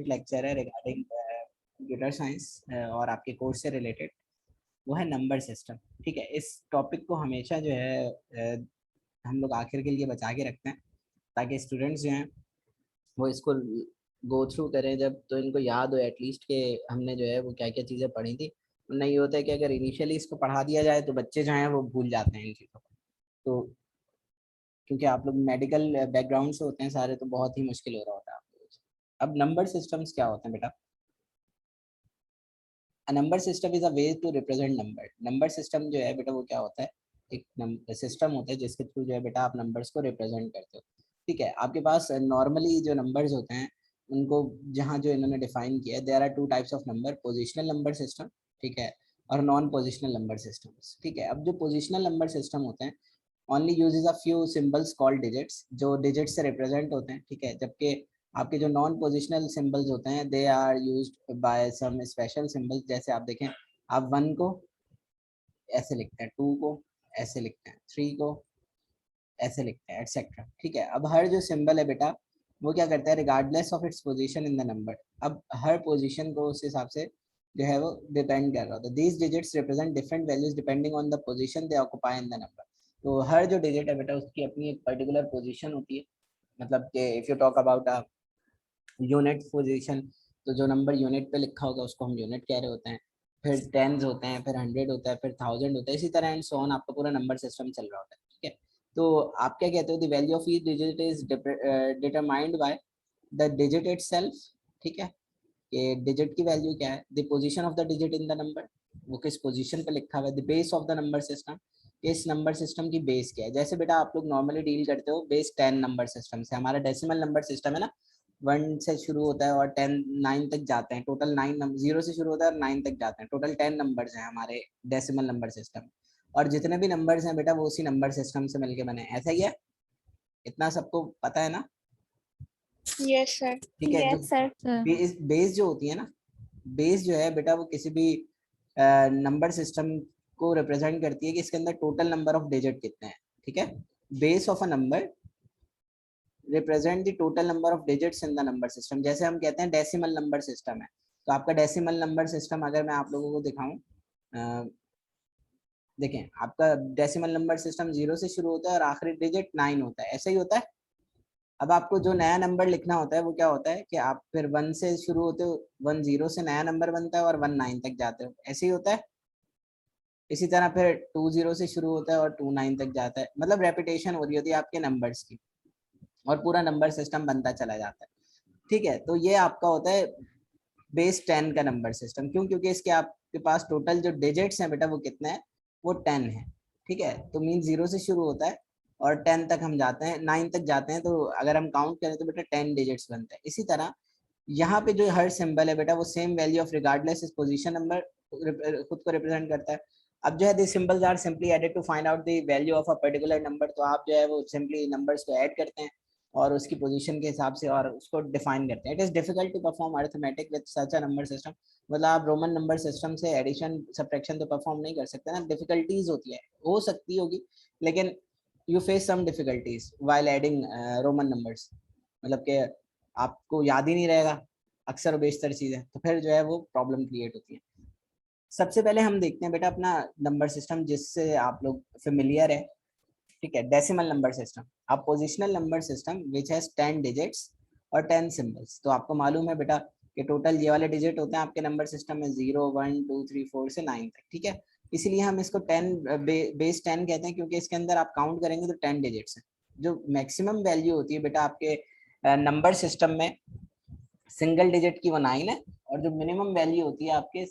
Lecture है regarding computer science और आपके कोर्स से रिलेटेड, वो है नंबर सिस्टम। ठीक है, इस टॉपिक को हमेशा जो है हम लोग आखिर के लिए बचा के रखते हैं ताकि स्टूडेंट्स जो हैं वो इसको गो थ्रू करें जब, तो इनको याद हो एटलीस्ट कि हमने जो है वो क्या क्या चीज़ें पढ़ी थी। नहीं होता है कि अगर इनिशियली इसको पढ़ा दिया जाए तो बच्चे जो हैं वो भूल जाते हैं इन चीज़ों को। तो क्योंकि आप लोग मेडिकल बैकग्राउंड से होते हैं सारे, तो बहुत ही मुश्किल हो रहा होता है आप लोगों से। अब नंबर सिस्टम्स क्या होते हैं बेटा? Number system is a way to represent number. Number system जो है बेटा वो क्या होता है, एक सिस्टम होता है जिसके थ्रू जो है बेटा आप नंबर्स को रिप्रेजेंट करते हो। ठीक है, आपके पास नॉर्मली जो नंबर्स होते हैं उनको जहाँ जो इन्होंने डिफाइन किया है, there are two types of number, positional number system, ठीक है, और नॉन पोजिशनल नंबर सिस्टम्स। ठीक है, अब जो पोजिशनल नंबर सिस्टम होते हैं only uses a few symbols called digits, जो डिजिट्स से रिप्रेजेंट होते हैं। ठीक है, जबकि आपके जो नॉन पोजिशनल सिंबल्स होते हैं they are used by some special symbols. जैसे आप देखें, आप 1 को ऐसे लिखते हैं, 2 को ऐसे लिखते हैं, 3 को ऐसे लिखते हैं, एटसेट्रा। ठीक है, अब हर जो सिंबल है बेटा वो क्या करता है, regardless of its position in the number, अब हर पोजीशन को उस हिसाब से जो है वो डिपेंड कर रहा होता है। These digits represent different values depending on the position they occupy in the number. तो हर जो डिजिट है बेटा उसकी अपनी एक पर्टिकुलर पोजीशन होती है। मतलब कि if you talk about a unit position, तो जो नंबर यूनिट पे लिखा होगा उसको हम यूनिट कह रहे होते हैं। फिर टेंस होते हैं, फिर 100 होता है, फिर 1000 होता है, इसी तरह एंड सो ऑन आपका पूरा नंबर सिस्टम चल रहा होता है। ठीक है, तो आप क्या कहते हो, the value of each digit is determined by the digit itself. ठीक है, कि डिजिट की वैल्यू क्या है, the position of the digit in the number, वो किस पोजीशन पे लिखा हुआ है, the base of the number system, इस नंबर सिस्टम की बेस क्या है। जैसे बेटा आप लोग नॉर्मली डील करते हो बेस 10 नंबर सिस्टम से, हमारा डेसिमल नंबर सिस्टम है ना, 1 से शुरू होता है और 10 9 तक जाते हैं, टोटल 9 नंबर, 0 से शुरू होता है और 9 तक जाते हैं, टोटल 10 नंबर्स हैं हमारे डेसिमल नंबर सिस्टम। और जितने भी नंबर्स हैं बेटा वो उसी नंबर सिस्टम से मिलके बने, ऐसा ही है, इतना सबको पता है ना? Yes sir. ठीक है, जो यस सर। बेस जो होती है ना, बेस जो है बेटा वो किसी भी नंबर सिस्टम को रिप्रेजेंट करती है कि इसके अंदर टोटल नंबर ऑफ डिजिट कितने हैं। ठीक है, base of a number represent the total number of digits in the number system. जैसे हम कहते हैं डेसिमल नंबर सिस्टम है, तो आपका डेसिमल नंबर सिस्टम अगर मैं आप लोगों को दिखाऊं, देखें आपका डेसिमल नंबर सिस्टम 0 से शुरू होता है और आखिरी डिजिट 9 होता है, ऐसा ही होता है। अब आपको जो नया नंबर लिखना होता है वो क्या होता है कि आप फिर 1 से शुरू होते हो, 1 0 से नया नंबर बनता है और 1 9 तक जाते हो, ऐसे ही होता है। इसी तरह फिर 2 0 से शुरू होता है और 2 9 तक जाता है, मतलब रेपिटेशन हो रही होती है आपके नंबर्स की और पूरा नंबर सिस्टम बनता चला जाता है। ठीक है, तो ये आपका होता है बेस 10 का नंबर सिस्टम। क्यों? क्योंकि इसके आपके पास टोटल जो डिजिट्स हैं बेटा वो कितने हैं, वो 10 है। ठीक है, तो मीन 0 से शुरू होता है और 10 तक हम जाते हैं, 9 तक जाते हैं, तो अगर हम काउंट करें तो बेटा 10 डिजिट्स बनते हैं। इसी तरह यहाँ पे जो हर सिंबल है बेटा वो सेम वैल्यू ऑफ रिगार्डलेस इस पोजीशन नंबर खुद को रिप्रेजेंट करता है। अब जो है the symbols are simply added to find out the value of a particular number, तो आप जो है वो सिंपली नंबर्स को ऐड करते हैं और उसकी पोजीशन के हिसाब से और उसको डिफाइन करते हैं। It is difficult to perform arithmetic with such a number system, मतलब आप रोमन नंबर सिस्टम से एडिशन सब्ट्रैक्शन तो परफॉर्म नहीं कर सकते ना, डिफिकल्टीज होती है, हो सकती होगी, लेकिन you face some difficulties while adding Roman numbers, मतलब कि आपको याद ही नहीं रहेगा अक्सर बेशतर चीजें, तो फिर जो है वो प्रॉब्लम क्रिएट होती है। सबसे पहले हम देखते हैं बेटा अपना नंबर सिस्टम जिससे आप लोग फेमिलियर है। ठीक है, डेसिमल नंबर सिस्टम, अब positional number system which has 10 digits और 10 सिंबल्स। तो आपको मालूम है बेटा कि टोटल ये वाले डिजिट होते हैं आपके नंबर सिस्टम में 0 1 2 3 4 से 9 तक। ठीक है, इसलिए हम इसको 10 बेस 10 कहते हैं, क्योंकि इसके अंदर आप काउंट करेंगे तो 10 डिजिट्स हैं। जो मैक्सिमम वैल्यू होती है बेटा आपके नंबर सिस्टम में सिंगल डिजिट की वो 9 है, और जो मिनिमम वैल्यू होती है आपके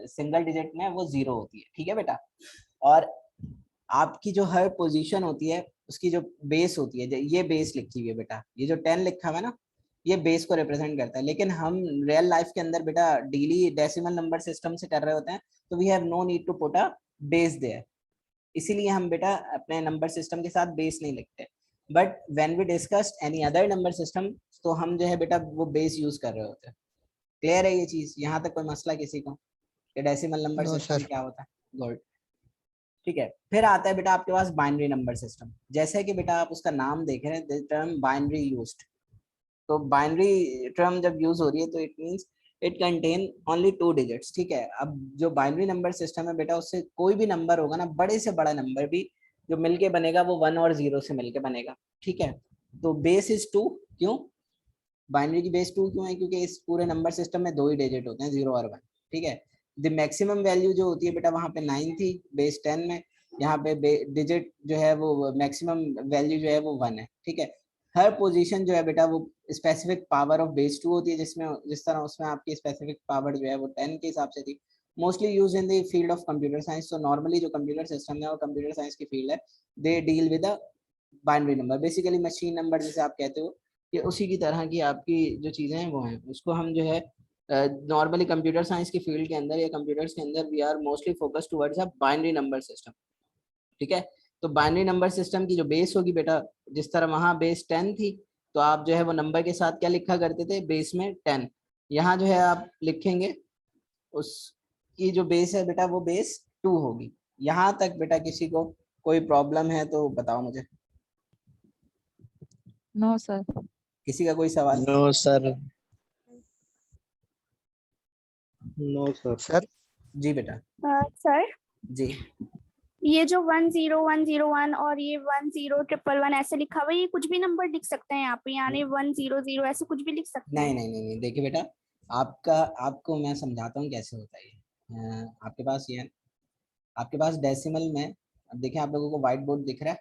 सिंगल डिजिट में वो 0 होती है। ठीक है बेटा, और आपकी जो हर पोजीशन होती है उसकी जो बेस होती है, ये बेस लिखी हुई है बेटा, ये जो 10 लिखा हुआ है ना, ये बेस को रिप्रेजेंट करता है। लेकिन हम रियल लाइफ के अंदर बेटा डेली डेसिमल नंबर सिस्टम से कर रहे होते हैं, तो we have no need to put a base there, इसीलिए हम बेटा अपने नंबर सिस्टम के साथ बेस नहीं लिखते। But when we discuss any other number system, तो हम जो है बेटा वो बेस यूज कर रहे होते हैं। क्लियर है ये चीज? यहाँ तक कोई मसला किसी को कि decimal number no system sir. क्या होता है? गुड। ठीक है, फिर आता है बेटा आपके पास बाइनरी नंबर सिस्टम। जैसे कि बेटा आप उसका नाम देख रहे हैं, द टर्म बाइनरी यूज्ड, तो बाइनरी टर्म जब यूज हो रही है तो it means it contain only 2 digits, ठीक है। अब जो बाइनरी नंबर सिस्टम है बेटा, उससे कोई भी नंबर होगा ना, बड़े से बड़ा नंबर भी जो मिलके बनेगा वो 1 और 0 से मिलके बनेगा, ठीक है। तो बेस इज 2, क्यों बाइनरी की बेस 2 क्यों है? क्योंकि इस पूरे नंबर सिस्टम में 2 ही डिजिट होते हैं, 0 और 1, ठीक है। द मैक्सिमम वैल्यू जो होती है बेटा वहां पे 9 थी बेस 10 में, यहाँ पे डिजिट जो है वो मैक्सिमम वैल्यू जो है वो 1 है, ठीक है। हर पोजीशन जो है बेटा वो स्पेसिफिक पावर ऑफ बेस 2 होती है, जिसमें जिस तरह उसमें आपकी स्पेसिफिक पावर जो है वो 10 के हिसाब से थी। Mostly use in the field of computer science. तो नॉर्मली जो कंप्यूटर सिस्टम है और कंप्यूटर साइंस की फील्ड है, they deal with a binary number, basically machine number जिसे आप कहते हो, ये उसी की तरह की आपकी जो चीजें हैं वो हैं। उसको हम जो है नॉर्मली कंप्यूटर साइंस की फील्ड के अंदर या कंप्यूटर्स के अंदर we are mostly focus towards a binary number system, ठीक है। तो बाइनरी नंबर सिस्टम की जो बेस होगी बेटा, जिस तरह वहां बेस 10 थी, तो आप जो है वो नंबर के साथ क्या लिखा करते थे, बेस में 10। यहाँ जो है आप लिखेंगे उसकी जो बेस है बेटा वो बेस 2 होगी। यहाँ तक बेटा किसी को कोई प्रॉब्लम है तो बताओ मुझे। No sir. किसी का कोई सवाल? No sir. No sir. Sir जी बेटा। सर जी ये जो 10101 और ये 10111 ऐसे लिखा हुआ है, ये कुछ भी नंबर लिख सकते हैं यहाँ पे, यानी 100 ऐसे कुछ भी लिख सकते हैं? नहीं, देखिए बेटा, आपको मैं समझाता हूँ कैसे होता है ये। आपके पास ये है, आपके पास डेसिमल में, अब देखिए आप लोगों को व्हाइट बोर्ड दिख रहा है,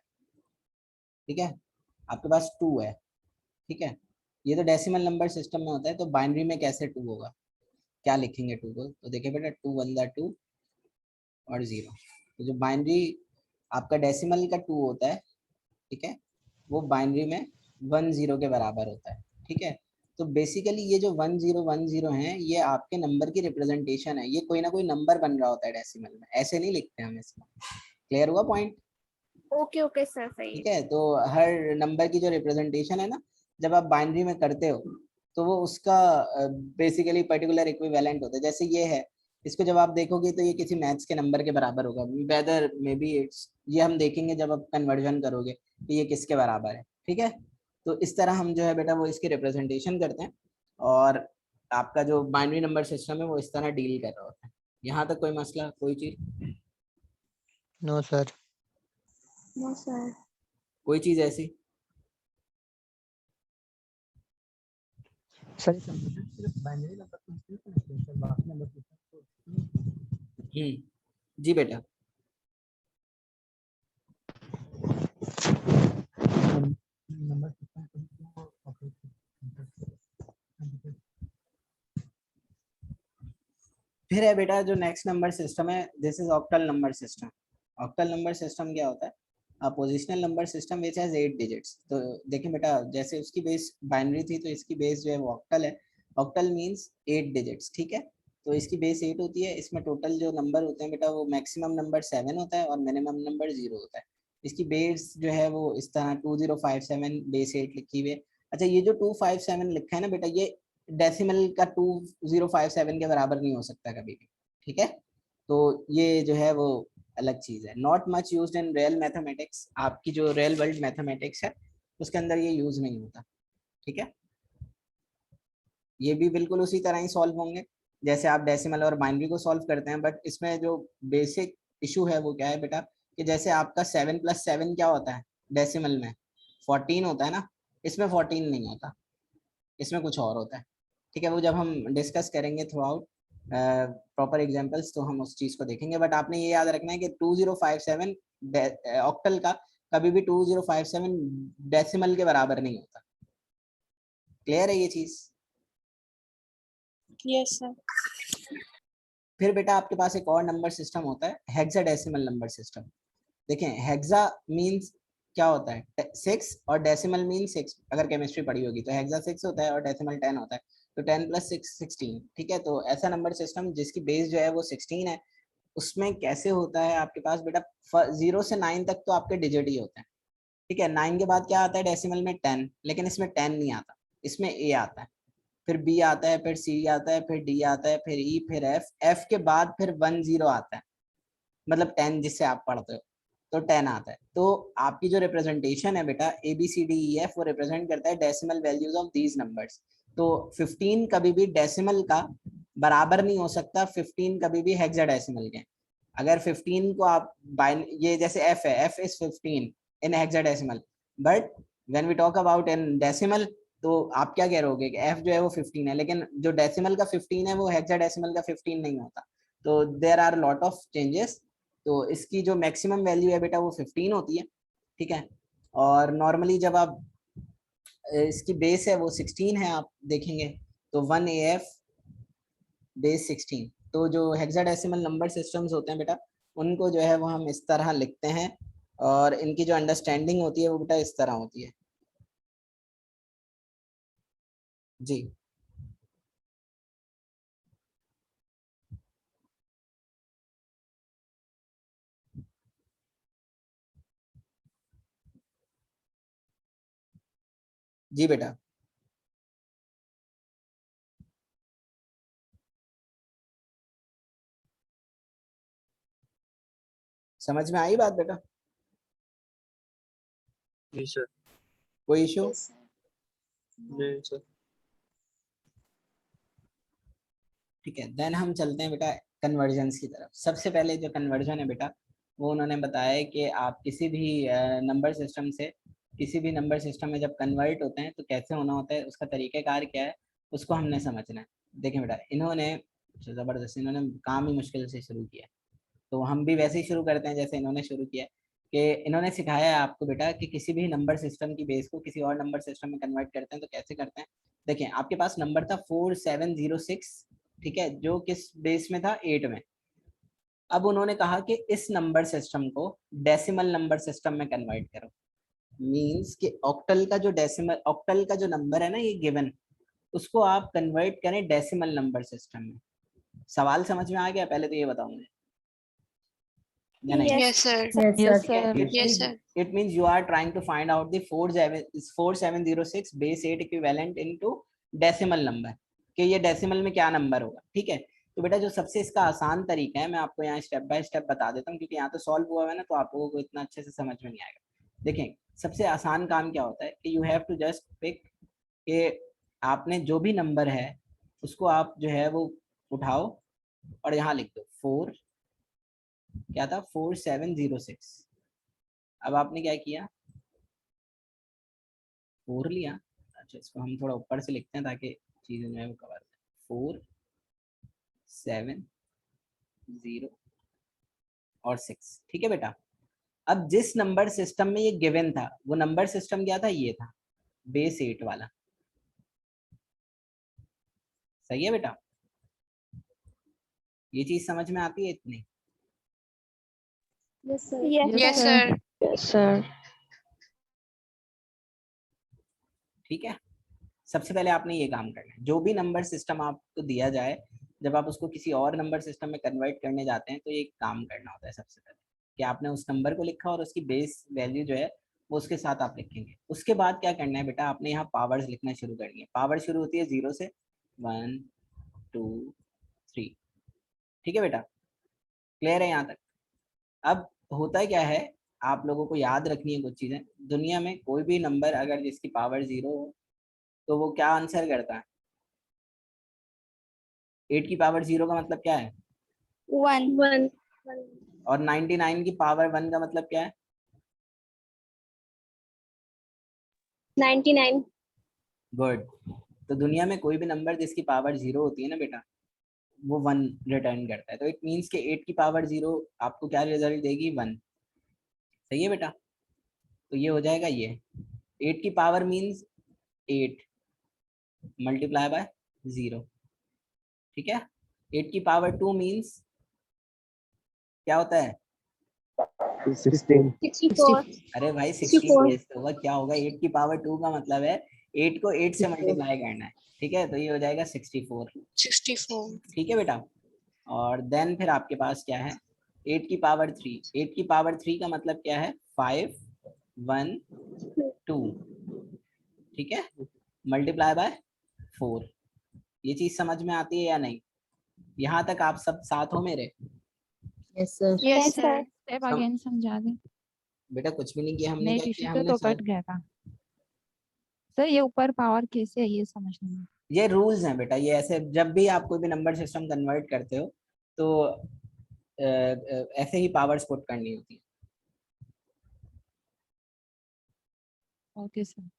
ठीक है। आपके पास 2 है, ठीक है। ये तो डेसिमल नंबर सिस्टम में होता है, तो बाइनरी में कैसे 2 होगा, क्या लिखेंगे 2 को? तो देखिए बेटा 2 1 2 और 0। तो जो बाइनरी आपका डेसिमल का 2 होता है, ठीक है, वो बाइनरी में 1 0 के बराबर होता है, ठीक है। तो बेसिकली ये जो 1 0 1 0 है, ये आपके नंबर की रिप्रेजेंटेशन है। ये कोई ना कोई नंबर बन रहा होता है डेसिमल में, ऐसे नहीं लिखते हम इसको। क्लियर हुआ पॉइंट? ओके ओके सर, सही ठीक है। तो हर नंबर की जो रिप्रेजेंटेशन है ना, जब आप बाइनरी में करते हो तो वो उसका बेसिकली पर्टिकुलर इक्विवेलेंट होता है। जैसे ये है, इसको जब आप देखोगे तो ये किसी मैथ्स के नंबर के बराबर होगा, वेदर मे बी इट्स, ये हम देखेंगे जब आप कन्वर्जन करोगे कि ये किसके बराबर है, ठीक है। तो इस तरह हम जो है बेटा वो इसकी रिप्रेजेंटेशन करते हैं, और आपका जो बाइनरी नंबर सिस्टम है वो इस तरह डील कर रहा होता है। यहाँ तक कोई मसला, कोई चीज? No sir. No sir. कोई चीज ऐसी? सर सिर्फ बाइनरी नंबर सर, बाकी नंबर जी बेटा। नंबर फिर है बेटा जो नेक्स्ट नंबर सिस्टम है, this is octal number system. Octal number system क्या होता है? A positional number system which has 8 digits. तो देखिए बेटा, जैसे उसकी बेस बाइनरी थी तो इसकी बेस जो है वो ऑक्टल है। ऑक्टल मींस 8 डिजिट्स, ठीक है। तो इसकी बेस 8 होती है। इसमें टोटल जो नंबर होते हैं बेटा, वो मैक्सिमम नंबर 7 होता है और मिनिमम नंबर 0 होता है। इसकी बेस जो है वो इस तरह 2057 बेस 8 लिखी हुई है। अच्छा, ये जो 257 लिखा है ना बेटा, ये डेसिमल का 2057 के बराबर नहीं हो सकता कभी भी, ठीक है। तो ये जो है वो अलग चीज है। Not much used in real mathematics. आपकी जो रियल वर्ल्ड मैथमेटिक्स है उसके अंदर ये यूज नहीं होता, ठीक है। ये भी बिल्कुल उसी तरह ही सॉल्व होंगे जैसे आप डेसिमल और बाइनरी को सॉल्व करते हैं, बट इसमें जो बेसिक इशू है वो क्या है बेटा, कि जैसे आपका 7 + 7 क्या होता है डेसिमल में? 14 होता है ना। इसमें 14 नहीं होता, इसमें कुछ और होता है, ठीक है। वो जब हम डिस्कस करेंगे थ्रू आउट प्रॉपर एग्जांपल्स तो हम उस चीज को देखेंगे। बट आपने ये याद रखना है कि 2057 ऑक्टल का कभी भी 2057 डेसिमल के बराबर नहीं होता। क्लियर है ये चीज? Yes sir. फिर बेटा आपके पास एक और नंबर सिस्टम होता है, हेक्साडेसिमल नंबर सिस्टम। देखें, हेक्सा मींस क्या होता है? 6 और डेसिमल मीन 6। अगर केमिस्ट्री पढ़ी होगी तो हेक्सा 6 होता है और डेसिमल 10 होता है। तो 10 + 6 16, ठीक है। तो ऐसा नंबर सिस्टम जिसकी बेस जो है वो 16 है, उसमें कैसे होता है आपके पास बेटा, 0 से 9 तक तो आपके डिजिट ही होते हैं, ठीक है। 9 के बाद क्या आता है डेसिमल में? 10। लेकिन इसमें 10 नहीं आता, इसमें ए आता है, फिर बी आता है, फिर सी आता है, फिर डी आता है, फिर ई, फिर एफ। एफ के बाद फिर 1 0 आता है, मतलब 10 जिससे आप पढ़ते हो, तो 10 आता है। तो आपकी जो रिप्रेजेंटेशन है बेटा ABCDEF वो रिप्रेजेंट करता है decimal values of these numbers. तो 15 कभी भी डेसिमल का बराबर नहीं हो सकता 15 कभी भी हेक्साडेसिमल के। अगर 15 को आप ये जैसे f है, f is 15 in hexadecimal, but when we talk about in decimal तो आप क्या कह रहे कि f जो है वो 15 है, लेकिन जो डेसिमल का 15 है वो हेक्साडेसिमल का 15 नहीं होता। तो there are lot of changes. तो इसकी जो मैक्सिमम वैल्यू है बेटा वो 15 होती है, ठीक है। और नॉर्मली जब आप इसकी बेस है वो 16 है, आप देखेंगे तो 1AF बेस 16। तो जो हेक्साडेसिमल नंबर सिस्टम्स होते हैं बेटा उनको जो है वो हम इस तरह लिखते हैं, और इनकी जो अंडरस्टैंडिंग होती है वो बेटा इस तरह होती है जी। जी बेटा, समझ में आई बात बेटा? जी सर। कोई इशू? नहीं सर। ठीक है, देन हम चलते हैं बेटा कन्वर्जन्स की तरफ। सबसे पहले जो कन्वर्जन है बेटा वो उन्होंने बताया कि आप किसी भी नंबर सिस्टम से किसी भी नंबर सिस्टम में जब कन्वर्ट होते हैं तो कैसे होना होता है, उसका तरीक़ाकार क्या है, उसको हमने समझना है। देखें बेटा, इन्होंने ज़बरदस्त इन्होंने काम ही मुश्किल से शुरू किया, तो हम भी वैसे ही शुरू करते हैं जैसे इन्होंने शुरू किया कि इन्होंने सिखाया है आपको बेटा कि किसी भी नंबर सिस्टम की बेस को किसी और नंबर सिस्टम में कन्वर्ट करते हैं तो कैसे करते हैं। देखिए आपके पास नंबर था 4706, ठीक है, जो किस बेस में था 8 में। अब उन्होंने कहा कि इस नंबर सिस्टम को डेसिमल नंबर सिस्टम में कन्वर्ट करो। मींस कि ऑक्टल का जो डेसिमल ऑक्टल का जो नंबर है ना ये गिवन, उसको आप कन्वर्ट करें डेसिमल नंबर सिस्टम में। सवाल समझ में आ गया? पहले तो ये बताऊंगा या नहीं? Yes, sir. yes, sir. Yes, sir. It means you are trying to find out the 4706 base 8 equivalent into decimal number कि ये डेसिमल में क्या नंबर होगा, ठीक है। तो बेटा जो सबसे इसका आसान तरीका है मैं आपको यहाँ स्टेप बाय स्टेप बता देता हूँ, क्योंकि यहाँ तो सॉल्व हुआ है ना तो आप लोगों को इतना अच्छे से समझ में नहीं आएगा। देखें सबसे आसान काम क्या होता है कि you have to just pick कि आपने जो भी नंबर है उसको आप जो है वो उठाओ और यहाँ लिख दो 4 क्या था 4706। अब आपने क्या किया 4 लिया। अच्छा इसको हम थोड़ा ऊपर से लिखते हैं ताकि चीजें जो है वो कवर 4 7 0 और 6, ठीक है बेटा। अब जिस नंबर सिस्टम में ये गिवन था वो नंबर सिस्टम क्या था, ये था बेस 8 वाला। सही है बेटा, ये चीज समझ में आती है इतनी? yes, sir. Yes, sir. Yes sir. ठीक है, सबसे पहले आपने ये काम करना है, जो भी नंबर सिस्टम आपको दिया जाए जब आप उसको किसी और नंबर सिस्टम में कन्वर्ट करने जाते हैं तो ये काम करना होता है सबसे पहले कि आपने उस नंबर को लिखा और उसकी बेस वैल्यू जो है वो उसके साथ आप लिखेंगे। उसके बाद क्या करना है बेटा, आपने यहाँ पावर्स लिखना शुरू करनी है। पावर शुरू होती है 0 से 1 2 3, ठीक है बेटा, क्लियर है यहाँ तक? अब होता क्या है, आप लोगों को याद रखनी है कुछ चीजें। दुनिया में कोई भी नंबर अगर जिसकी पावर 0 हो तो वो क्या आंसर करता है? 8 की पावर 0 का मतलब क्या है? 1 और 99 की पावर 1 का मतलब क्या है? 99 गुड। तो दुनिया में कोई भी नंबर जिसकी पावर 0 होती है ना बेटा वो 1 रिटर्न करता है। तो इट मीन्स कि 8 की पावर 0 आपको क्या रिजल्ट देगी? 1। सही है बेटा? तो ये हो जाएगा ये 8 की पावर मीन्स 8 मल्टीप्लाई बाय 0, ठीक है। 8 की पावर 2 मीन्स क्या होता है? 64 अरे भाई 64 16 होगा, क्या होगा? 8 की पावर 2 का मतलब है 8 को 8 से मल्टीप्लाई करना है, ठीक है। तो ये हो जाएगा 64, 64. ठीक है बेटा। और देन फिर आपके पास क्या है 8 की पावर 3। 8 की पावर 3 का मतलब क्या है? 5 1 2, ठीक है, मल्टीप्लाई बाय 4। ये चीज समझ में आती है या नहीं? यहाँ तक आप सब साथ हो मेरे? Yes sir. Yes, sir. Step some- again समझा दें। बेटा कुछ भी नहीं किया हमने, नहीं क्या टीचर किया तो हमने कट सर? गया था सर। ये ऊपर पावर कैसे है ये समझ नहीं आया। ये रूल्स हैं बेटा, ये ऐसे जब भी आप कोई भी नंबर सिस्टम कन्वर्ट करते हो तो ऐसे ही पावर्स पुट करनी होती है। Okay sir.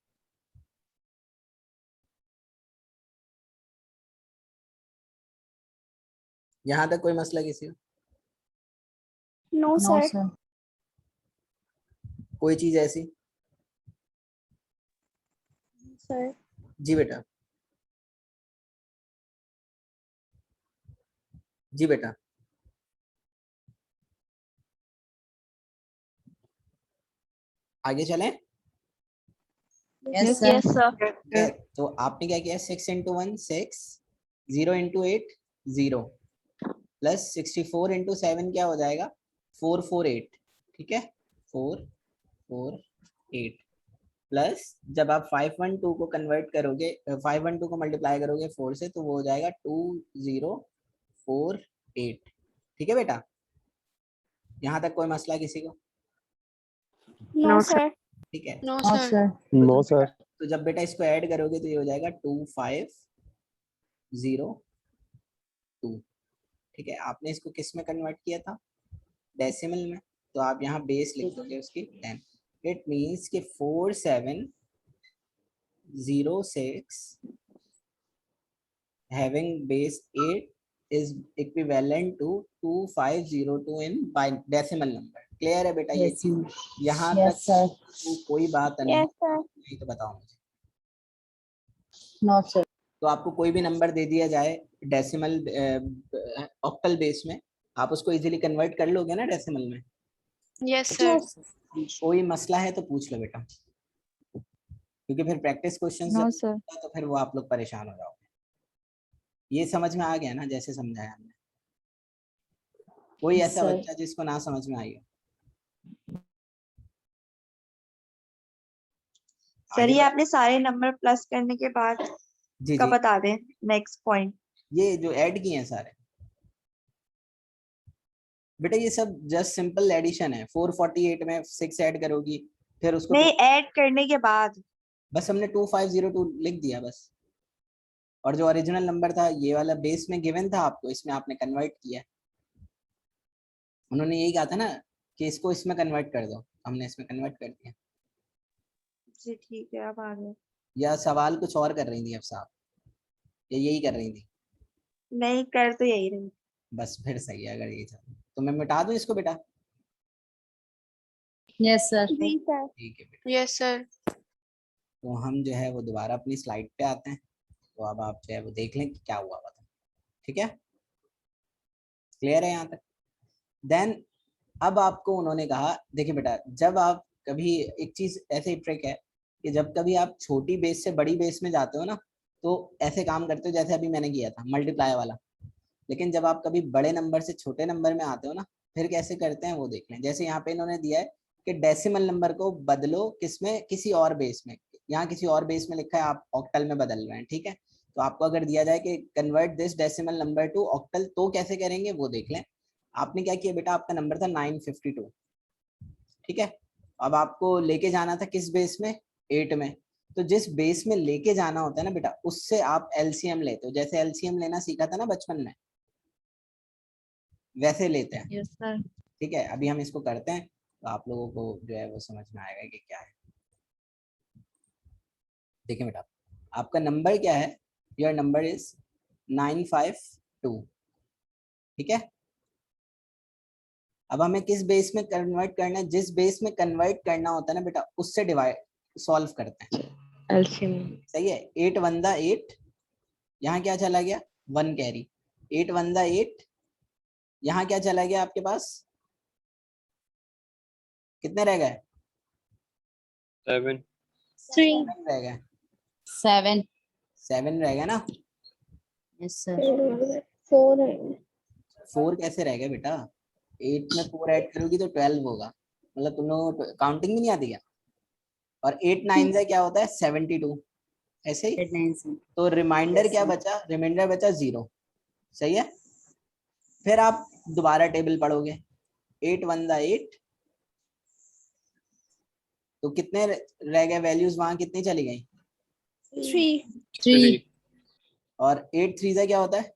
यहाँ तक कोई मसला किसी को? No sir. कोई चीज ऐसी? सर जी बेटा, जी बेटा। आगे चलें? Yes yes sir. ठीक है, तो आपने क्या किया, 6 इंटू 1 6, 0 इंटू 8 0, प्लस 64 इंटू 7 क्या हो जाएगा, 448। ठीक है, 448 प्लस जब आप 512 को कन्वर्ट करोगे, 512 को मल्टीप्लाई करोगे 4 से तो वो हो जाएगा 2048। ठीक है बेटा, यहाँ तक कोई मसला किसी को? No sir. ठीक है, नो सर। No sir. तो जब बेटा इसको ऐड करोगे तो ये हो जाएगा 2502। ठीक है, आपने इसको किस में कन्वर्ट किया था, डेसिमल में, तो आप यहाँ बेस लिख दोगे उसकी 10। इट मीन्स कि 4706 having base 8 is equivalent to 2502 in decimal number। Clear है बेटा ये चीज? यहाँ तक तो कोई बात नहीं, यस सर। नहीं तो बताओ मुझे। No sir. तो आपको कोई भी नंबर दे दिया जाए डेसिमल ऑक्टल बेस में, आप उसको इजीली कन्वर्ट कर लोगे ना डेसिमल में? Yes sir. कोई मसला है तो पूछ लो बेटा, क्योंकि फिर प्रैक्टिस क्वेश्चंस नो जब सर। तो फिर वो आप लोग परेशान हो जाओगे। ये समझ में आ गया ना जैसे समझाया हमने? कोई ऐसा बच्चा जिसको ना समझ में आई हो? सर आगे ये आपने सारे नंबर प्लस करने के बाद जी का जी, बता दें नेक्स्ट पॉइंट। ये जो ऐड किए हैं सारे बेटा, ये सब जस्ट सिंपल एडिशन है। 448 में 6 ऐड करोगी, फिर उसको नहीं, ऐड करने के बाद बस हमने 2502 लिख दिया बस। और जो ओरिजिनल नंबर था ये वाला बेस में गिवन था आपको, इसमें आपने कन्वर्ट किया। उन्होंने यही कहा था ना कि इसको इसमें कन्वर्ट कर दो, हमने इसमें कन्वर्ट कर दिया। जी ठीक है, अब आ गया। या सवाल कुछ और कर रही थी अब साहब, या यही कर रही थी? नहीं, कर तो यही रही। बस फिर सही है, अगर यही था तो मैं मिटा दूं इसको बेटा? Yes sir. जी सर। ठीक है बेटा, यस सर। तो हम जो है वो दोबारा अपनी स्लाइड पे आते हैं। तो अब आप जो है वो देख लें कि क्या हुआ था। ठीक है, क्लियर है यहाँ तक? देन अब आपको उन्होंने कहा, देखिए बेटा, जब आप कभी एक चीज ऐसे ट्रिक है कि जब कभी आप छोटी बेस से बड़ी बेस में जाते हो ना, तो ऐसे काम करते हो जैसे अभी मैंने किया था मल्टीप्लाई वाला। लेकिन जब आप कभी बड़े नंबर से छोटे नंबर में आते हो ना, फिर कैसे करते हैं वो देख लें। जैसे यहाँ पे इन्होंने दिया है कि डेसिमल नंबर को बदलो किसमें, किसी और बेस में। यहाँ किसी और बेस में लिखा है, आप ऑक्टल में बदल रहे हैं। ठीक है, तो आपको अगर दिया जाए कि convert this decimal number two octal, तो कैसे करेंगे वो देख लें। आपने क्या किया बेटा, आपका नंबर था 952। ठीक है, अब आपको लेके जाना था किस बेस में, 8 में। तो जिस बेस में लेके जाना होता है ना बेटा, उससे आप एलसीएम लेते हो। जैसे एलसीएम लेना सीखा था ना बचपन में, वैसे लेते हैं। Yes sir. ठीक है, अभी हम इसको करते हैं तो आप लोगों को जो है वो समझ में आएगा कि क्या है। देखिए बेटा, आपका नंबर क्या है, योर नंबर इज 952। ठीक है, अब हमें किस बेस में कन्वर्ट करना है, जिस बेस में कन्वर्ट करना होता है ना बेटा, उससे डिवाइड सॉल्व करते हैं। एलसीएम। सही है, 8 1 8, यहाँ क्या चला गया, 1 कैरी। 8 1 8, यहाँ क्या चला गया आपके पास, कितने रह गए, 7। 3 रह गए, 7। 7 रह गए ना। Yes sir. 4 है। 4 कैसे रह गए बेटा, 8 में 4 ऐड करोगी तो 12 होगा। मतलब तुम लोगों को काउंटिंग भी नहीं आती क्या? और 8 9 से क्या होता है, 72, ऐसे ही। तो रिमाइंडर क्या बचा, रिमाइंडर बचा 0। सही है, फिर आप दोबारा टेबल पढ़ोगे, 8 1 8, तो कितने रह गए वैल्यूज, वहां कितनी चली गई? 3 3 और 8 3 से क्या होता है?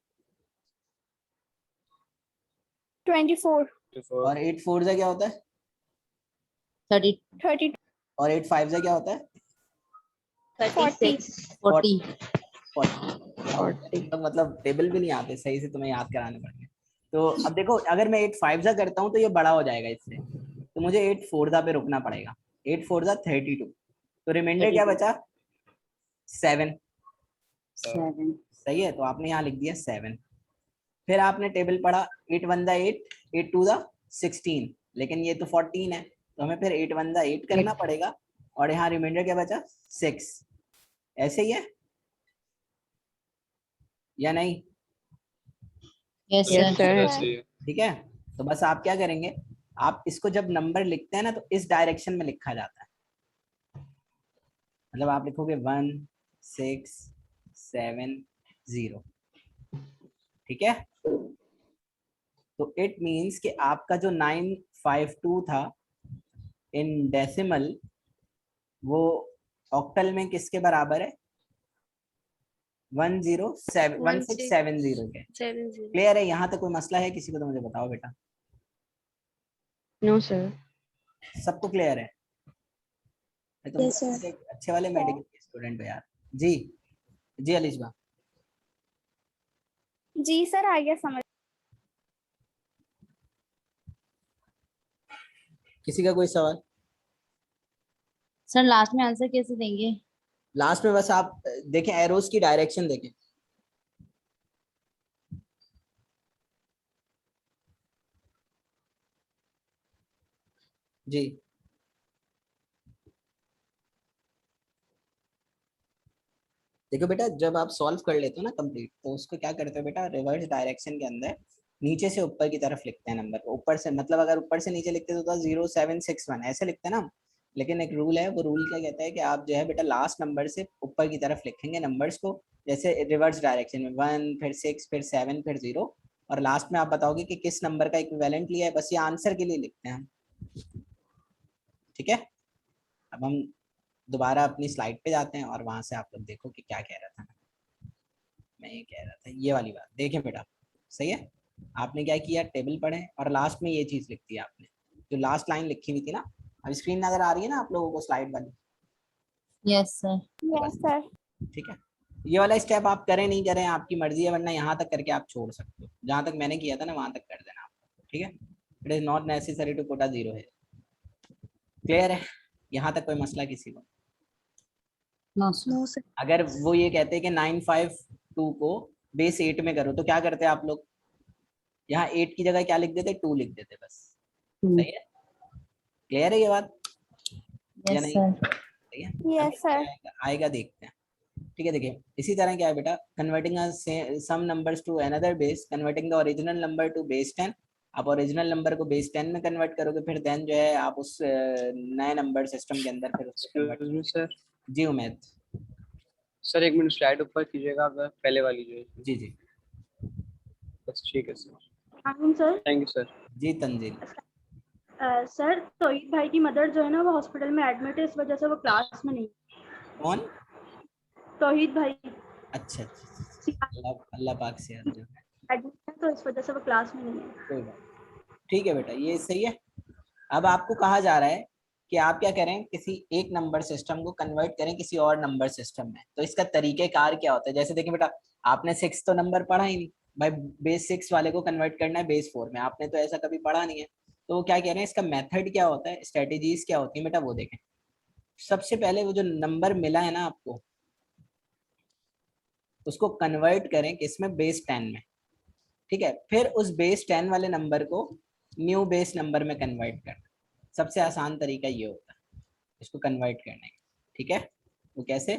24 और 8 4 से क्या होता है? 32 और 8 5 से क्या होता है? 36 40 तो मतलब टेबल भी नहीं आते सही से, तुम्हें याद कराने पड़ेंगे। तो अब देखो, अगर मैं 8 5 से करता हूँ तो ये बड़ा हो जाएगा इससे, तो मुझे 8 4 पे रुकना पड़ेगा। 8 4 32, तो रिमाइंडर क्या बचा? 7। सही है, तो आपने यहाँ लिख दिया 7। फिर आपने टेबल पढ़ा, 8 1 8, 8 2 16, लेकिन ये तो 14 है, तो हमें फिर 8 1 8 करना पड़ेगा, और यहाँ रिमाइंडर क्या बचा? 6। ऐसे ही है या नहीं? Yes yes sir sir. ठीक है, तो बस आप क्या करेंगे, आप इसको जब नंबर लिखते हैं ना, तो इस डायरेक्शन में लिखा जाता है। मतलब आप लिखोगे 1 6 7 0, ठीक है। तो इट मीन्स कि आपका जो 952 था इन डेसिमल, वो ऑक्टल में किसके बराबर है? 1670 के। 70 क्लियर है? यहाँ तक कोई मसला है किसी को? तो मुझे बताओ बेटा, नो सर सबको क्लियर है? तुम Yes, sir. अच्छे वाले मेडिकल के स्टूडेंट हो यार। जी जी अलिशबा। जी सर आ गया समझ। किसी का कोई सवाल? सर लास्ट में आंसर कैसे देंगे? लास्ट में बस आप देखें, एरोस की डायरेक्शन देखें। जी देखो बेटा, जब आप सॉल्व कर लेते हो ना कंप्लीट, तो उसको क्या करते हो बेटा, रिवर्स डायरेक्शन के अंदर नीचे से ऊपर की तरफ लिखते हैं नंबर को। ऊपर से मतलब अगर ऊपर से नीचे लिखते तो 0761 ऐसे लिखते हैं ना, लेकिन एक रूल है, वो रूल क्या कहता है कि आप जो है बेटा लास्ट नंबर से ऊपर की तरफ लिखेंगे नंबर्स को, जैसे रिवर्स डायरेक्शन में 1 फिर 6 फिर 7 फिर 0, और लास्ट में आप बताओगे कि किस नंबर का इक्विवेलेंट लिया है। बस ये आंसर के लिए लिखते हैं हम, ठीक है। अब हम दोबारा अपनी स्लाइड पे जाते हैं और वहां से आप लोग देखो कि क्या कह रहा था मैं। ये कह रहा था ये वाली बात, देखें बेटा सही है। आपने क्या किया, टेबल पढ़े और लास्ट में ये चीज लिख दी आपने, जो लास्ट लाइन लिखी हुई थी ना। अब स्क्रीन नजर आ रही है ना आप लोगों को, स्लाइड वाली? Yes sir yes sir. ठीक है, ये वाला स्टेप आप करें नहीं करें आपकी मर्जी है, वरना यहाँ तक करके आप छोड़ सकते हो। जहाँ तक मैंने किया था ना वहां तक कर देना आप, ठीक है। It is not necessary to put a 0 है। क्लियर है? यहाँ तक कोई मसला किसी को? नो सर नो सर अगर वो ये कहते हैं कि 952 को बेस 8 में करो, तो क्या करते हैं आप लोग? यहाँ 8 की जगह क्या लिख देते? 2 लिख देते बस। सही है? क्लियर है ये बात या यस नहीं? सर सही है? यस अभी सर। आएगा देखते हैं। ठीक है, देखिए इसी तरह क्या है बेटा, converting some numbers to another base, converting the original number to base 10। आप ओरिजिनल नंबर को बेस 10 में कन्वर्ट करोगे, फिर देन जो है आप उस नए नंबर सिस्टम के अंदर फिर उसको कन्वर्ट। Excuse me sir. जी उमेद। सर एक मिनट स्लाइड ऊपर कीजिएगा, अगर पहले वाली जो है। जी जी बस ठीक है sir, sir thank you sir. जी तंजील। सर तोहीद भाई की मदर जो है ना वो हॉस्पिटल में एडमिट है, इस वजह से वो क्लास में नहीं। कौन? तोहीद भाई अच्छा अच्छा, अल्लाह अल्लाह पाक से याद रहे। एडमिट है तो इस वजह से वो क्लास में नहीं है। कोई बात नहीं। ठीक है बेटा, ये सही है। अब आपको कहा जा रहा है कि आप क्या करें, किसी एक नंबर सिस्टम को कन्वर्ट करें किसी और नंबर सिस्टम में। तो इसका तरीकेकार क्या होता है? जैसे देखिए बेटा, आपने 6 तो नंबर पढ़ा ही नहीं भाई, बेस 6 वाले को कन्वर्ट करना है बेस 4 में, आपने तो ऐसा कभी पढ़ा नहीं है। तो वो क्या कह रहे हैं, इसका मेथड क्या होता है, स्ट्रेटेजीज क्या होती है बेटा, वो देखें। सबसे पहले वो जो नंबर मिला है ना आपको, उसको कन्वर्ट करें किसमें? बेस 10 में। ठीक है, फिर उस बेस 10 वाले नंबर को न्यू बेस नंबर में कन्वर्ट करना। सबसे आसान तरीका ये होता है इसको कन्वर्ट करने का। ठीक है, वो कैसे?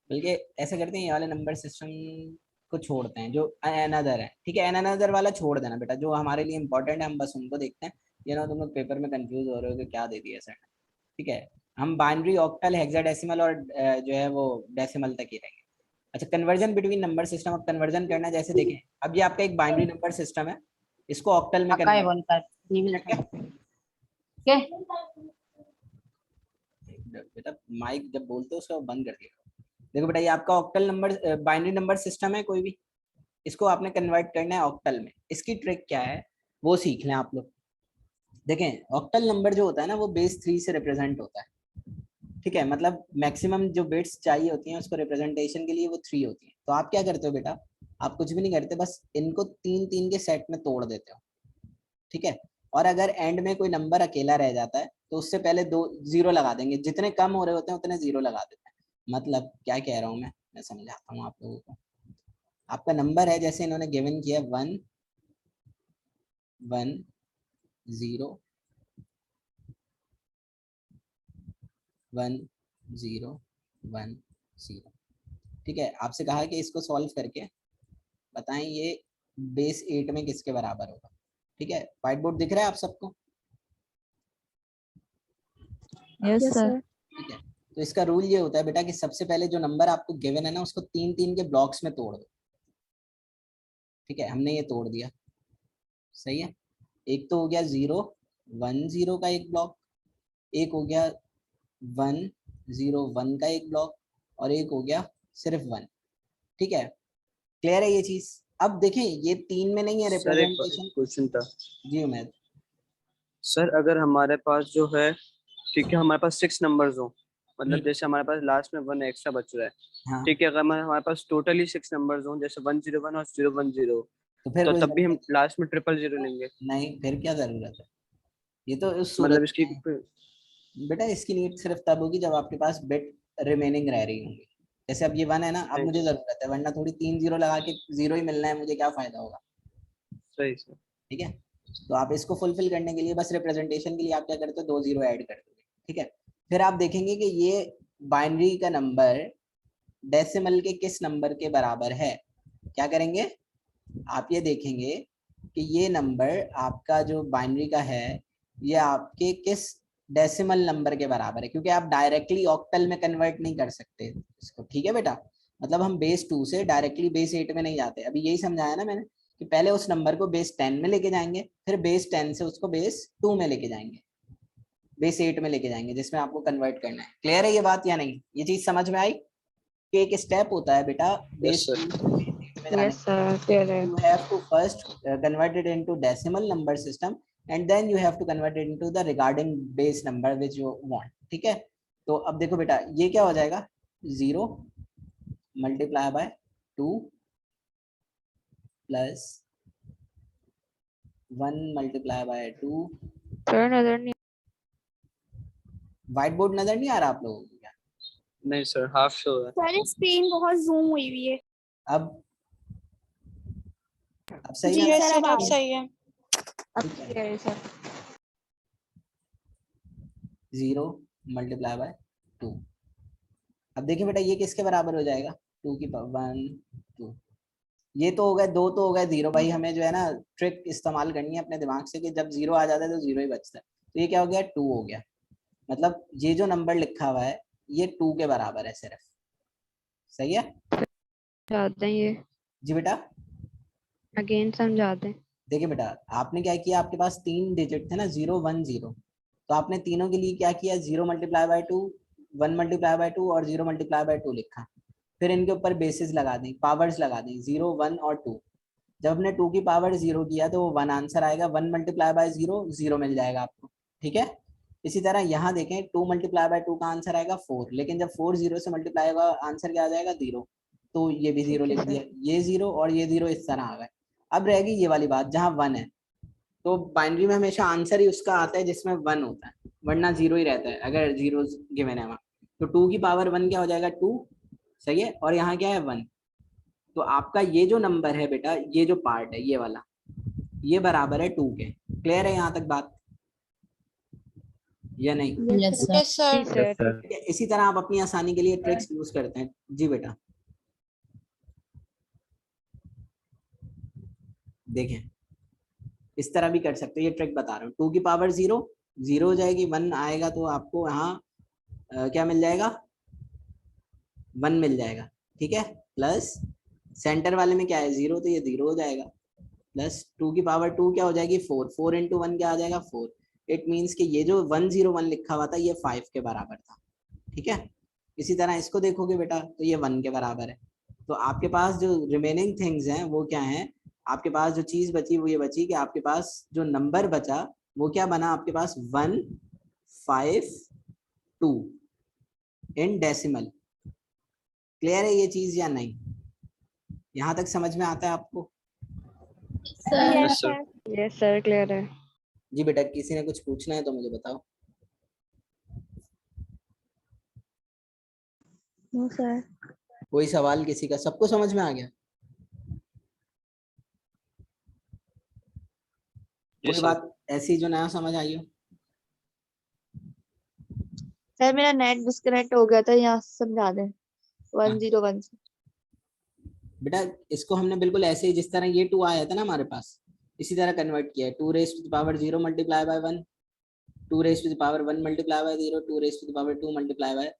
बल्कि ऐसा करते हैं, ये वाले नंबर सिस्टम को छोड़ते हैं जो अनदर है। ठीक है, अनदर वाला छोड़ देना बेटा, जो हमारे लिए इंपॉर्टेंट है हम बस उनको देखते हैं। ये ना तुम लोग पेपर में कंफ्यूज हो रहे हो कि क्या दे दिया सर। ठीक है, हम बाइनरी, ऑक्टल, हेक्साडेसिमल और जो है वो डेसिमल तक ही रहेंगे। अच्छा, कन्वर्जन बिटवीन नंबर सिस्टम, अब कन्वर्जन करना है। जैसे देखें, अब ये आपका एक बाइनरी नंबर सिस्टम है, इसको ऑक्टल में पक्का है कन्वर्ट। बोल कर 3 मिनट के बेटा माइक जब बोलते हो उसको बंद कर दिया। देखो बेटा ये आपका octal number binary number system है कोई भी, इसको आपने कन्वर्ट करना है ऑक्टल में। इसकी ट्रिक क्या है वो सीख लें आप लोग। देखें ऑक्टल नंबर जो होता है ना वो बेस 3 से रिप्रेजेंट होता है, ठीक है, मतलब मैक्सिमम जो बिट्स चाहिए होती हैं उसको रिप्रेजेंटेशन के लिए वो 3 होती है। तो आप क्या करते हो बेटा, आप कुछ भी नहीं करते, बस इनको 3-3 के सेट में तोड़ देते हो, ठीक है। और अगर एंड में कोई नंबर अकेला रह जाता है तो उससे पहले 2 0 लगा देंगे, जितने कम हो रहे होते हैं उतने 0 लगा देते हैं। मतलब क्या कह रहा हूँ मैं समझाता हूँ आप लोगों को। आपका नंबर है जैसे इन्होंने गिवन किया 1 1 0 1 0 1 0, ठीक है। आपसे कहा कि इसको सॉल्व करके बताएं ये बेस 8 में किसके बराबर होगा, ठीक है। व्हाइट बोर्ड दिख रहा है आप सबको? Yes sir. ठीक है, तो इसका रूल ये होता है बेटा कि सबसे पहले जो नंबर आपको गिवन है ना उसको 3-3 के ब्लॉक्स में तोड़ दो, ठीक है। हमने ये तोड़ दिया, सही है। एक तो हो गया 0 1 0 का एक ब्लॉक, एक हो गया 1 0 1 का एक ब्लॉक, और एक हो गया सिर्फ 1, ठीक है। क्लियर है ये चीज? अब देखें ये 3 में नहीं है सर एक रिप्रेजेंटेशन। क्वेश्चन था जी उमेद। सर, अगर हमारे पास जो है, ठीक है, हमारे पास 6 नंबर्स हो, मतलब जैसे हमारे पास लास्ट में 1 एक्स्ट्रा बच रहा है, हाँ ठीक है, अगर हमारे पास टोटली 6 नंबर्स हो जैसे 101 और 010, तो फिर तो कोई तब भी हम जरूरत लास्ट में 000 लेंगे। नहीं, फिर क्या जरूरत है? ये तो उस सूरत मतलब इसकी में बेटा इसकी नीड सिर्फ तब होगी जब आपके पास बिट रिमेनिंग रह रही होंगी। जैसे अब ये 1 है ना, अब मुझे जरूरत है, वरना थोड़ी 3 0 लगा के 0 ही मिलना है मुझे, क्या फायदा होगा? सही सर। ठीक है, तो आप इसको फुलफिल करने के लिए बस रिप्रेजेंटेशन के लिए आप क्या करते हो, 2 0 ऐड कर दोगे, ठीक है। फिर आप देखेंगे कि ये बाइनरी का नंबर डेसिमल के किस नंबर के बराबर है। क्या करेंगे, आप ये देखेंगे कि ये नंबर आपका जो बाइनरी का है ये आपके किस डेसिमल नंबर के बराबर है, क्योंकि आप डायरेक्टली ऑक्टल में कन्वर्ट नहीं कर सकते इसको, ठीक है बेटा। मतलब हम बेस 2 से डायरेक्टली बेस 8 में नहीं जाते। अभी यही समझाया ना मैंने कि पहले उस नंबर को बेस 10 में लेके जाएंगे, फिर बेस 10 से उसको बेस 2 में लेके जाएंगे, बेस 8 में लेके जाएंगे, जिसमें आपको कन्वर्ट करना है। क्लियर है ये बात या नहीं? ये चीज समझ में आई कि एक स्टेप होता है बेटा बेस 2 में जाने के लिए। You have to first convert it into decimal number system and then you have to convert it into the regarding base number which you want, ठीक है। तो अब देखो बेटा ये क्या हो जाएगा, 0 multiply bye 2 plus 1 multiply bye 2। Sir नजर नहीं। व्हाइट बोर्ड नजर नहीं आ रहा आप लोगों को क्या? नहीं सर, हाफ शो है। सर स्क्रीन बहुत जूम हुई हुई है। अब सही जी है यस सर, सर, अब सही है। अब क्लियर है सर। 0 multiply bye 2। अब देखिए बेटा ये किसके बराबर हो जाएगा, 2 की पावर 1 2। ये तो हो गए, 2 तो हो गए 0। भाई हमें जो है ना ट्रिक इस्तेमाल करनी है अपने दिमाग से कि जब 0 आ जाता है तो 0 ही बचता है। तो ये क्या हो गया, 2 हो गया। मतलब ये जो नंबर लिखा हुआ है ये 2 के बराबर है सिर्फ, सही है? समझाते हैं ये, जी बेटा अगेन समझाते हैं। देखिए बेटा आपने क्या किया, आपके पास 3 डिजिट थे ना 0 1 0, तो आपने तीनों के लिए क्या किया, 0 मल्टीप्लाई बाय 2 1 मल्टीप्लाई बाय 2 और 0 मल्टीप्लाई बाय 2 लिखा। फिर इनके ऊपर बेसिस लगा दी, पावर्स लगा दी, 0 1 और 2। जब हमने 2 की पावर 0 किया तो वो 1 आंसर आएगा, 1 मल्टीप्लाई बाय 0 0 मिल जाएगा आपको, ठीक है। इसी तरह यहाँ देखें 2 मल्टीप्लाई बाय 2 का आंसर आएगा 4, लेकिन जब 4 0 से मल्टीप्लाई होगा आंसर क्या आ जाएगा, 0। तो ये भी 0 लिख दिया, ये 0 और ये 0 इस तरह आ गए। अब रहेगी ये वाली बात जहाँ 1 है, तो बाइनरी में हमेशा आंसर ही उसका आता है जिसमें 1 होता है, वरना 0 ही रहता है अगर 0 गिवन है वहाँ। तो 2 की पावर 1 क्या हो जाएगा, 2, सही है। और यहाँ क्या है 1। तो आपका ये जो नंबर है बेटा, ये जो पार्ट है ये वाला, ये बराबर है 2 के। क्लियर है यहाँ तक बात या नहीं? Yes sir. इसी तरह आप अपनी आसानी के लिए ट्रिक्स यूज करते हैं। जी बेटा देखें इस तरह भी कर सकते हैं, ये ट्रिक बता रहा हूँ। 2 की पावर 0 0 हो जाएगी, 1 आएगा तो आपको यहाँ क्या मिल जाएगा, 1 मिल जाएगा, ठीक है। प्लस सेंटर वाले में क्या है 0, तो ये 0 हो जाएगा। प्लस 2 की पावर 2 क्या हो जाएगी, 4 4 इंटू 1 क्या आ जाएगा 4। इट मीन्स कि ये जो 1 0 1 लिखा हुआ था ये 5 के बराबर था, ठीक है। इसी तरह इसको देखोगे बेटा तो ये 1 के बराबर है। तो आपके पास जो रिमेनिंग थिंग्स हैं वो क्या हैं, आपके पास जो चीज बची वो ये बची कि आपके पास जो नंबर बचा वो क्या बना आपके पास 152 इन डेसिमल। क्लियर है ये चीज या नहीं? यहाँ तक समझ में आता है आपको? Sir Yes, sir. Yes sir clear है। जी बेटा, किसी ने कुछ पूछना है तो मुझे बताओ। No sir. कोई सवाल किसी का? सबको समझ में आ गया? Yes, कोई sir. बात ऐसी जो नया समझ आई हो? सर मेरा नेट डिस्कनेक्ट हो गया था, यहाँ से समझा दें 101 से। बेटा इसको हमने बिल्कुल ऐसे ही जिस तरह ये 2 आया था ना हमारे पास, इसी तरह कन्वर्ट किया है। 2 raise to the power 0 multiply by 1, 2 raise to the power 1 multiply by 0, 2 raise to the power 2 multiply by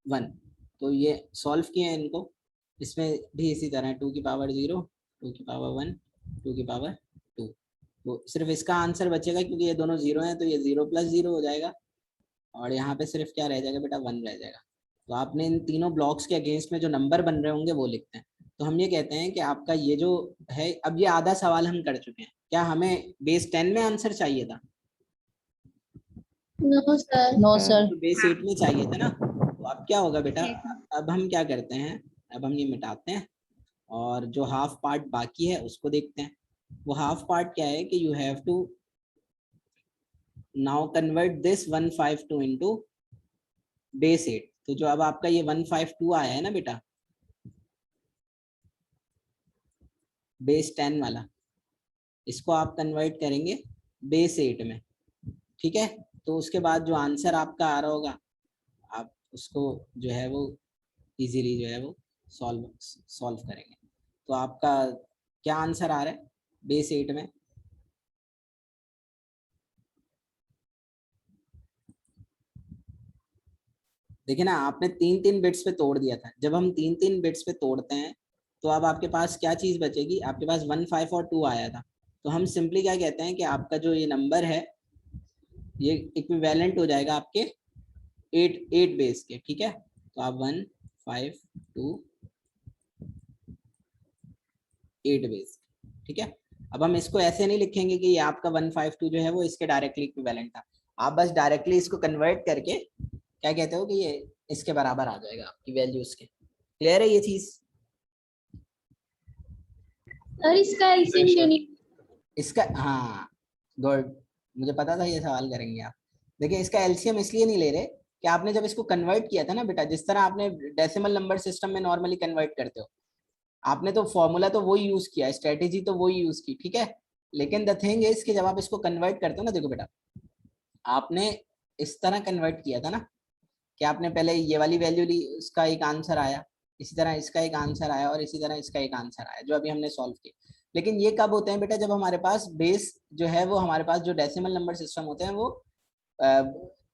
1। तो ये सॉल्व किए हैं इनको। इसमें भी इसी तरह 2 की पावर 0, 2 की पावर 1, 2 की पावर 2। तो सिर्फ इसका आंसर बचेगा क्योंकि ये दोनों 0 हैं तो ये 0 + 0 हो जाएगा और यहाँ पे सिर्फ क्या रह जाएगा बेटा 1 रह जाएगा। तो आपने इन तीनों ब्लॉक्स के अगेंस्ट में जो नंबर बन रहे होंगे वो लिखते हैं। तो हम ये कहते हैं कि आपका ये जो है, अब ये आधा सवाल हम कर चुके हैं। क्या हमें बेस 10 में आंसर चाहिए था? No sir. No sir. तो बेस 8 में चाहिए था ना। तो अब क्या होगा बेटा, अब हम क्या करते हैं, अब हम ये मिटाते हैं और जो हाफ पार्ट बाकी है उसको देखते हैं। वो हाफ पार्ट क्या है कि you have to now convert this 152 into base 8। तो जो अब आपका ये 152 आया है ना बेटा, बेस 10 वाला, इसको आप कन्वर्ट करेंगे बेस 8 में, ठीक है। तो उसके बाद जो आंसर आपका आ रहा होगा आप उसको जो है वो इजीली जो है वो सॉल्व करेंगे। तो आपका क्या आंसर आ रहा है बेस 8 में? देखिए ना, आपने 3-3 बिट्स पे तोड़ दिया था। जब हम 3-3 बिट्स पे तोड़ते हैं तो अब आपके पास क्या चीज बचेगी, आपके पास 1, 5 और 2 आया था। तो हम सिंपली क्या कहते हैं कि आपका जो ये नंबर है ये इक्विवेलेंट हो जाएगा आपके 8 बेस के, ठीक है। तो आप 1, 5, 2, 8 बेस, ठीक है। अब हम इसको ऐसे नहीं लिखेंगे कि ये आपका 152 जो है वो इसके डायरेक्टली इक्विवेलेंट था। आप बस डायरेक्टली इसको कन्वर्ट करके क्या कहते हो कि ये इसके बराबर आ जाएगा आपकी वैल्यू उसके। क्लियर है ये चीज? सर इसका एलसीएम क्यों नहीं? इसका, हाँ गुड, मुझे पता था ये सवाल करेंगे आप। देखिए इसका एलसीएम इसलिए नहीं ले रहे कि आपने जब इसको कन्वर्ट किया था ना बेटा, जिस तरह आपने डेसिमल नंबर सिस्टम में नॉर्मली कन्वर्ट करते हो, आपने तो फॉर्मूला तो वही यूज किया, स्ट्रेटेजी तो वही यूज की, ठीक है। लेकिन द थिंग इज कि जब आप इसको कन्वर्ट करते हो ना, देखो बेटा आपने इस तरह कन्वर्ट किया था ना कि आपने पहले ये वाली वैल्यू ली, उसका एक आंसर आया, इसी तरह इसका एक आंसर आया और इसी तरह इसका एक आंसर आया जो अभी हमने सॉल्व किया। लेकिन ये कब होते हैं बेटा, जब हमारे पास बेस जो है वो, हमारे पास जो डेसिमल नंबर सिस्टम होते हैं वो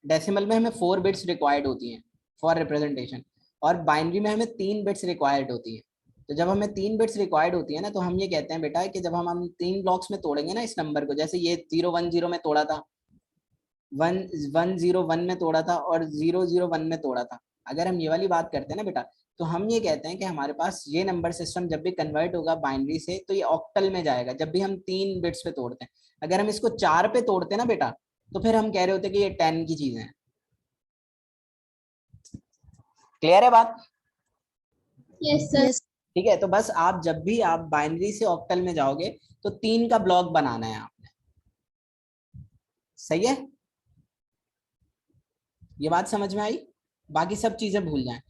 डेसिमल में हमें 4 बिट्स रिक्वायर्ड होती हैं फॉर रिप्रेजेंटेशन, और बाइनरी में हमें 3 बिट्स रिक्वायर्ड होती है। तो जब हमें 3 बिट्स रिक्वायर्ड होती है ना, तो हम ये कहते हैं बेटा कि जब हम 3 ब्लॉक्स में तोड़ेंगे ना इस नंबर को, जैसे ये 010 में तोड़ा था, 101 में तोड़ा था और 001 में तोड़ा था। अगर हम ये वाली बात करते हैं ना बेटा, तो हम ये कहते हैं कि हमारे पास ये नंबर सिस्टम जब भी कन्वर्ट होगा बाइनरी से तो ये ऑक्टल में जाएगा जब भी हम 3 बिट्स पे तोड़ते हैं। अगर हम इसको 4 पे तोड़ते हैं ना बेटा, तो फिर हम कह रहे होते कि ये 10 की चीजें हैं। क्लियर है बात? Yes sir. ठीक है। तो बस आप जब भी आप बाइनरी से ऑक्टल में जाओगे तो 3 का ब्लॉक बनाना है आपने, सही है? ये बात समझ में आई? बाकी सब चीजें भूल जाएं।